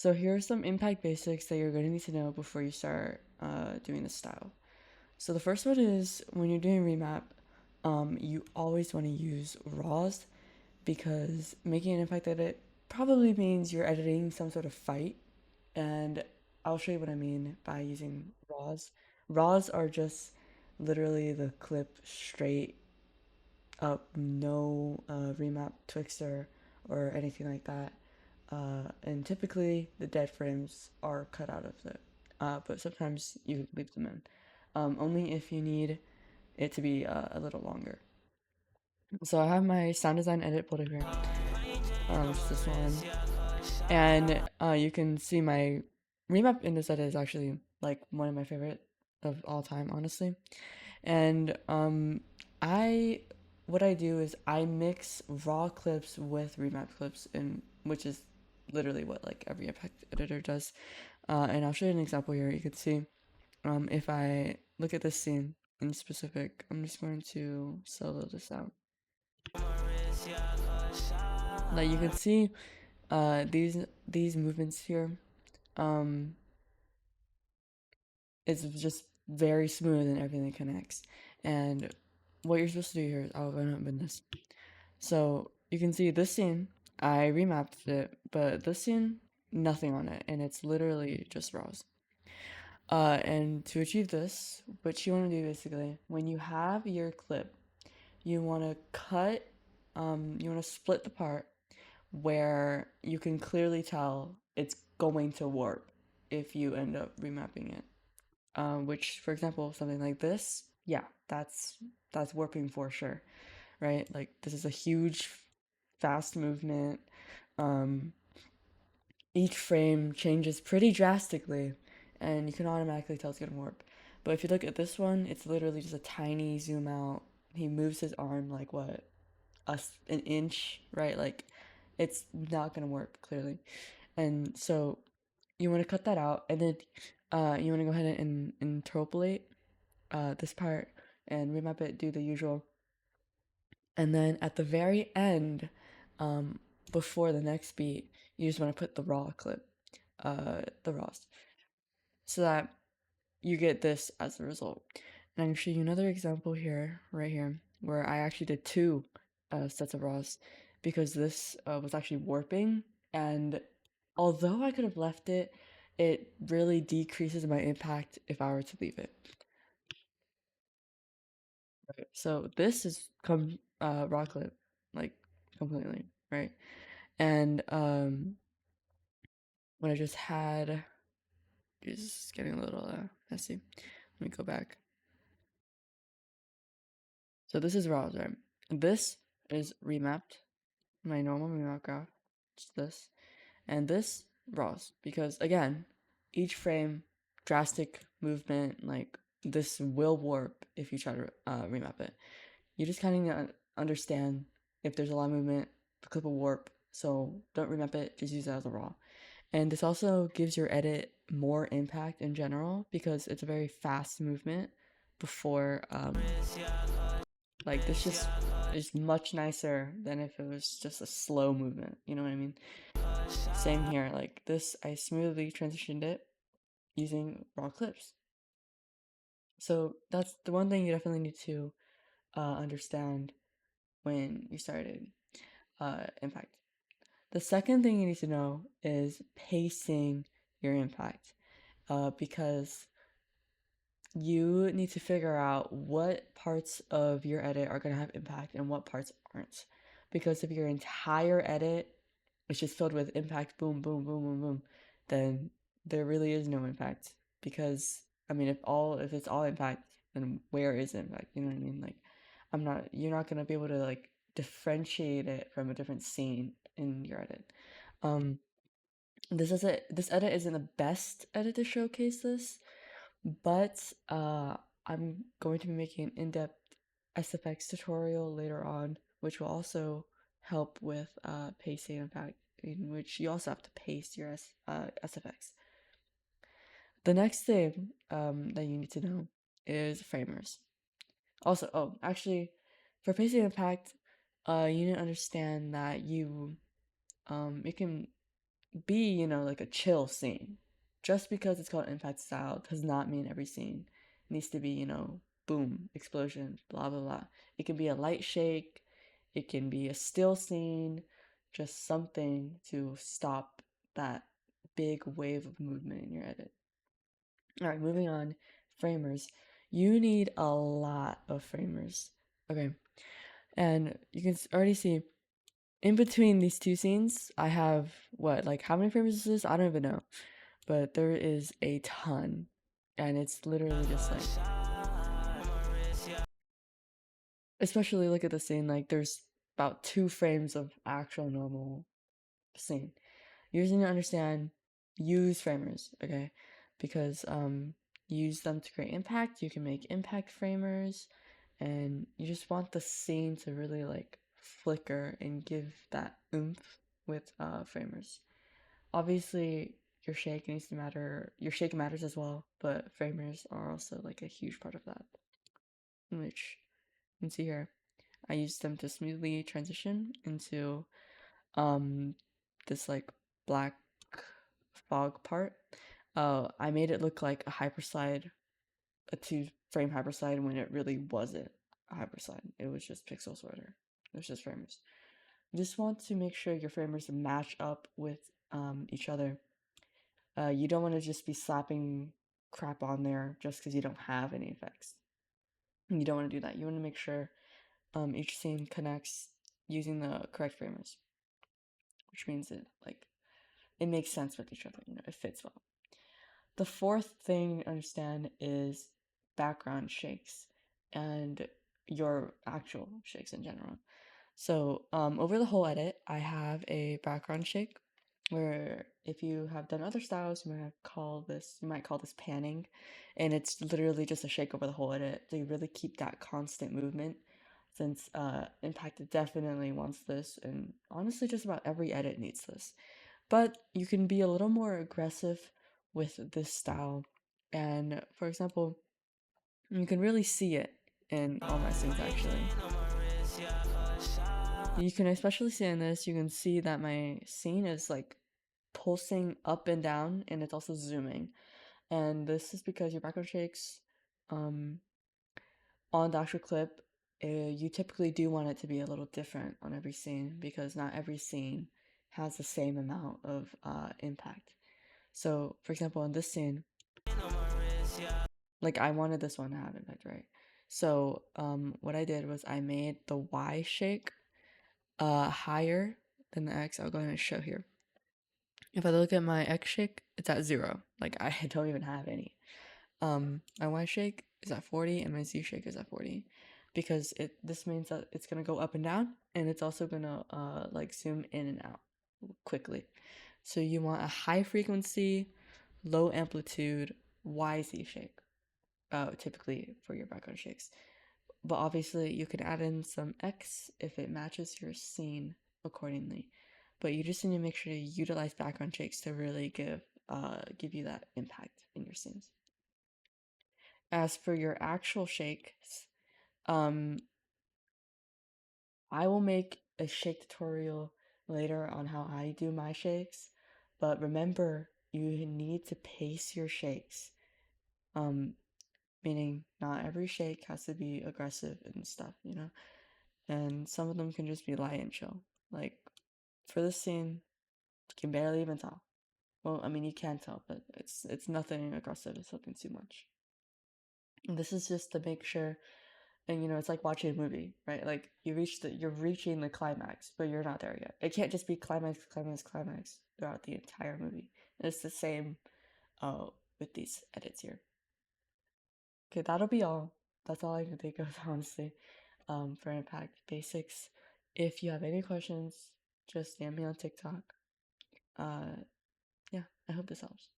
So here are some impact basics that you're going to need to know before you start doing this style. So the first one is when you're doing remap, you always want to use raws because making an impact edit probably means you're editing some sort of fight, and I'll show you what I mean by using raws. Raws are just literally the clip straight up, no remap twixter or anything like that. And typically the dead frames are cut out of it, but sometimes you leave them in, only if you need it to be a little longer. So I have my sound design edit pulled up here, which is this one, and you can see my remap in this edit is actually like one of my favorite of all time, honestly. And I what I do is I mix raw clips with remap clips, and which is literally what like every effect editor does. And I'll show you an example here. You can see if I look at this scene in specific, I'm just going to solo this out. Like you can see these movements here. Um, it's just very smooth and everything connects. And what you're supposed to do here is I'll go and open this. So you can see this scene, I remapped it, but this scene, nothing on it, and it's literally just raws. And to achieve this, what you want to do basically, when you have your clip, you want to cut, you want to split the part where you can clearly tell it's going to warp if you end up remapping it. Which, for example, something like this, yeah, that's warping for sure, right? Like this is a huge, fast movement. Um, each frame changes pretty drastically, and you can automatically tell it's gonna warp. But if you look at this one, it's literally just a tiny zoom out. He moves his arm like what, an inch, right? Like it's not gonna work clearly. And so you want to cut that out, and then you want to go ahead and interpolate this part and remap it, do the usual. And then at the very end, um, before the next beat, you just want to put the raw clip, the raws, so that you get this as a result. And I'm gonna show you another example here, right here, where I actually did two sets of raws because this was actually warping, and although I could have left it, it really decreases my impact if I were to leave it. Right. So this is raw clip, like completely, right? And what I just had is getting a little messy. Let me go back. So this is raws, right? This is remapped, my normal remap graph, just this, and this raws because again, each frame, drastic movement, like this will warp if you try to remap it. You just kind of understand if there's a lot of movement, the clip will warp. So don't remap it, just use it as a raw. And this also gives your edit more impact in general because it's a very fast movement before like this just is much nicer than if it was just a slow movement, you know what I mean? Same here, like this I smoothly transitioned it using raw clips. So that's the one thing you definitely need to understand when you started impact. The second thing you need to know is pacing your impact, because you need to figure out what parts of your edit are going to have impact and what parts aren't. Because if your entire edit is just filled with impact, boom, boom, boom, boom, boom, then there really is no impact. Because I mean, if it's all impact, then where is impact? You know what I mean? Like, you're not gonna be able to like differentiate it from a different scene in your edit. Um, this edit isn't the best edit to showcase this, but I'm going to be making an in-depth SFX tutorial later on, which will also help with pacing impact, in which you also have to pace your SFX. The next thing that you need to know is framers. Also, oh, actually, for pacing impact, you need to understand that you can be, you know, like a chill scene. Just because it's called impact style does not mean every scene needs to be, you know, boom, explosion, blah, blah, blah. It can be a light shake, it can be a still scene, just something to stop that big wave of movement in your edit. All right, moving on. Framers. You need a lot of framers. Okay. And you can already see in between these two scenes, I have what, like how many framers is this? I don't even know. But there is a ton. And it's literally just like, especially look at the scene, like there's about 2 frames of actual normal scene. You just need to understand, use framers, okay? Because use them to create impact. You can make impact framers, and you just want the scene to really like flicker and give that oomph with framers. Obviously, your shake needs to matter. Your shake matters as well, but framers are also like a huge part of that. Which you can see here, I use them to smoothly transition into this like black fog part. I made it look like a hyperslide, a 2 frame hyperslide when it really wasn't a hyperslide. It was just pixel sorter. It was just framers. You just want to make sure your framers match up with each other. You don't want to just be slapping crap on there just because you don't have any effects. You don't want to do that. You want to make sure each scene connects using the correct framers, which means it makes sense with each other. You know, it fits well. The fourth thing to understand is background shakes and your actual shakes in general. So over the whole edit, I have a background shake where if you have done other styles, you might call this panning, and it's literally just a shake over the whole edit. So you really keep that constant movement since Impact definitely wants this, and honestly just about every edit needs this. But you can be a little more aggressive with this style, and for example, you can really see it in all my scenes actually. You can especially see in this, you can see that my scene is like pulsing up and down, and it's also zooming. And this is because your background shakes on the actual clip, you typically do want it to be a little different on every scene because not every scene has the same amount of impact. So, for example, in this scene, like I wanted this one to have impact, right? So, what I did was I made the Y shake higher than the X. I'll go ahead and show here. If I look at my X shake, it's at 0. Like I don't even have any. My Y shake is at 40 and my Z shake is at 40 because this means that it's gonna go up and down, and it's also gonna like zoom in and out quickly. So you want a high frequency, low amplitude YZ shake, typically for your background shakes. But obviously you can add in some X if it matches your scene accordingly. But you just need to make sure to utilize background shakes to really give you that impact in your scenes. As for your actual shakes, I will make a shake tutorial later on how I do my shakes. But remember, you need to pace your shakes. Meaning not every shake has to be aggressive and stuff, you know? And some of them can just be light and chill. Like for this scene, you can barely even tell. Well, I mean you can tell, but it's nothing aggressive, it's nothing too much. And this is just to make sure, and you know, it's like watching a movie, right? Like you're reaching the climax, but you're not there yet. It can't just be climax, climax, climax throughout the entire movie. And it's the same with these edits here. Okay, that'll be all. That's all I can think of, honestly, for Impact Basics. If you have any questions, just DM me on TikTok. Yeah, I hope this helps.